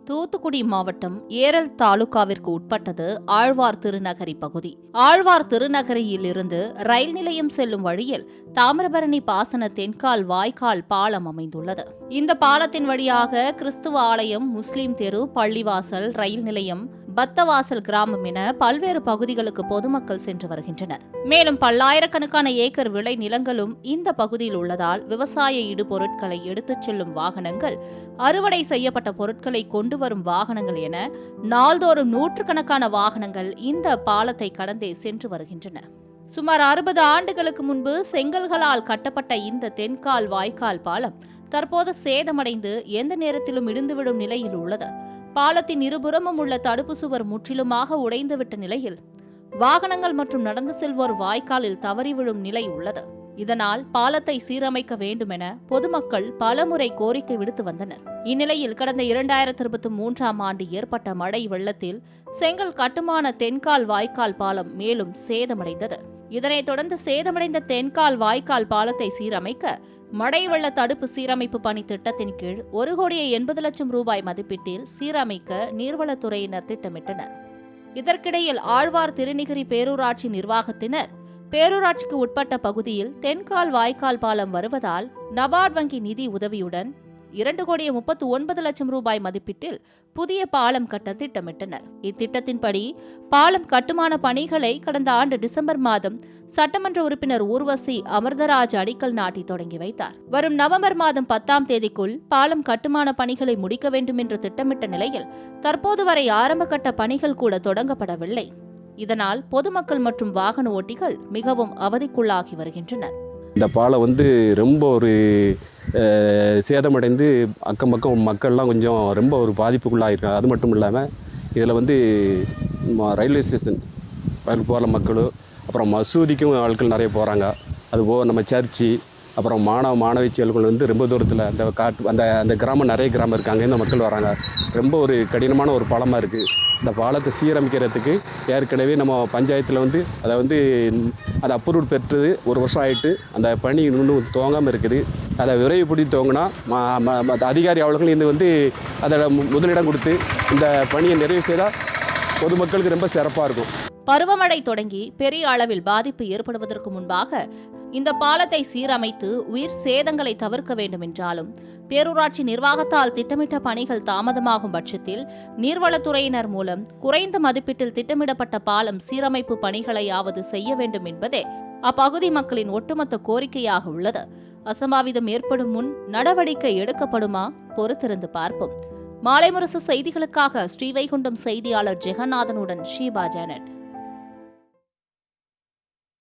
தூத்துக்குடி மாவட்டம் ஏரல் தாலுகாவிற்கு உட்பட்டது ஆழ்வார் திருநகரி பகுதி. ஆழ்வார் திருநகரியில் இருந்து ரயில் நிலையம் செல்லும் வழியில் தாமிரபரணி பாசன தென்கால் வாய்க்கால் பாலம் அமைந்துள்ளது. இந்த பாலத்தின் வழியாக கிறிஸ்துவ ஆலயம், முஸ்லிம் தெரு, பள்ளிவாசல், ரயில் நிலையம், பத்தவாசல் கிராமம் என பல்வேறு பகுதிகளுக்கு பொதுமக்கள் சென்று வருகின்றனர். மேலும் பல்லாயிரக்கணக்கான ஏக்கர் விளை நிலங்களும் இந்த பகுதியில் உள்ளதால் விவசாய இடுபொருட்களை எடுத்துச் செல்லும் வாகனங்கள், அறுவடை செய்யப்பட்ட பொருட்களை கொண்டு வரும் வாகனங்கள் என நாள்தோறும் நூற்றுக்கணக்கான வாகனங்கள் இந்த பாலத்தை கடந்தே சென்று வருகின்றன. சுமார் 60 ஆண்டுகளுக்கு முன்பு செங்கல்களால் கட்டப்பட்ட இந்த தென்கால் வாய்க்கால் பாலம் தற்போது சேதமடைந்து எந்த நேரத்திலும் இடிந்துவிடும் நிலையில் உள்ளது. பாலத்தின் இருபுறமும் உள்ள தடுப்பு சுவர் முற்றிலுமாக உடைந்துவிட்ட நிலையில் வாகனங்கள் மற்றும் நடந்து செல்வோர் வாய்க்காலில் தவறி விழும் நிலை உள்ளது. இதனால் பாலத்தை சீரமைக்க வேண்டும் என பொதுமக்கள் பலமுறை கோரிக்கை விடுத்து வந்தனர். இந்நிலையில் கடந்த 2023ஆம் ஆண்டு ஏற்பட்ட மழை வெள்ளத்தில் செங்கல் கட்டுமான தென்கால் வாய்க்கால் பாலம் மேலும் சேதமடைந்தது. இதனைத் தொடர்ந்து சேதமடைந்த தென்கால் வாய்க்கால் பாலத்தை சீரமைக்க மழை வெள்ள தடுப்பு சீரமைப்பு பணி திட்டத்தின் கீழ் 1,80,00,000 ரூபாய் மதிப்பீட்டில் சீரமைக்க நீர்வளத்துறையினர் திட்டமிட்டனர். இதற்கிடையில் ஆழ்வார் திருநகரி பேரூராட்சி நிர்வாகத்தினர் பேரூராட்சிக்கு உட்பட்ட பகுதியில் தென்கால் வாய்க்கால் பாலம் வருவதால் நபார்டு வங்கி நிதி உதவியுடன் 2,39,00,000 ரூபாய் மதிப்பீட்டில் புதிய பாலம் கட்ட திட்டமிட்டனர். இத்திட்டத்தின்படி பாலம் கட்டுமான பணிகளை கடந்த ஆண்டு டிசம்பர் மாதம் சட்டமன்ற உறுப்பினர் ஊர்வசி அமிர்தராஜ் அடிக்கல் நாட்டி தொடங்கி வைத்தார். வரும் நவம்பர் மாதம் 10ஆம் தேதிக்குள் பாலம் கட்டுமான பணிகளை முடிக்க வேண்டும் என்று திட்டமிட்ட நிலையில் தற்போது வரை ஆரம்ப கட்ட பணிகள் கூட தொடங்கப்படவில்லை. இதனால் பொதுமக்கள் மற்றும் வாகன ஓட்டிகள் மிகவும் அவதிக்குள்ளாகி வருகின்றனர். இந்த பாலம் ரொம்ப ஒரு சேதமடைந்து அக்கம் பக்கம் மக்கள்லாம் கொஞ்சம் ரொம்ப ஒரு பாதிப்புக்குள்ளாகிருக்காங்க. அது மட்டும் இல்லாமல் இதில் ரயில்வே ஸ்டேஷன் போகிற மக்களும், அப்புறம் மசூதிக்கும் ஆட்கள் நிறைய போகிறாங்க. அதுபோக நம்ம சர்ச்சு, அப்புறம் மாணவிச்சியல்கள் ரொம்ப தூரத்தில் அந்த கிராமம், நிறைய கிராமம் இருக்காங்க. இந்த மக்கள் வராங்க. ரொம்ப ஒரு கடினமான ஒரு பாலமாக இருக்குது. இந்த பாலத்தை சீரமைக்கிறதுக்கு ஏற்கனவே நம்ம பஞ்சாயத்தில் அதை அப்ரூவ் பெற்றது 1 வருஷம் ஆகிட்டு அந்த பணி இன்னும் துவங்காமல் இருக்குது. அதை விரைவுபடுத்தி துவங்கினா அதிகாரி அவர்களும் அதில் முதலிடம் கொடுத்து இந்த பணியை நிறைவு செய்தால் பொதுமக்களுக்கு ரொம்ப சிறப்பாக இருக்கும். பருவமழை தொடங்கி பெரிய அளவில் பாதிப்பு ஏற்படுவதற்கு முன்பாக இந்த பாலத்தை சீரமைத்து உயிர் சேதங்களை தவிர்க்க வேண்டும் என்றாலும் பேரூராட்சி நிர்வாகத்தால் திட்டமிட்ட பணிகள் தாமதமாகும் பட்சத்தில் நீர்வளத்துறையினர் மூலம் குறைந்த மதிப்பீட்டில் திட்டமிடப்பட்ட பாலம் சீரமைப்பு பணிகளையாவது செய்ய வேண்டும் என்பதே அப்பகுதி மக்களின் ஒட்டுமொத்த கோரிக்கையாக உள்ளது. அசம்பாவிதம் ஏற்படும் முன் நடவடிக்கை எடுக்கப்படுமா? பொறுத்திருந்து பார்ப்போம். மாலை முரசு செய்திகளுக்காக ஸ்ரீவைகுண்டம் செய்தியாளர் ஜெகநாதனுடன் ஷீபா ஜானட்.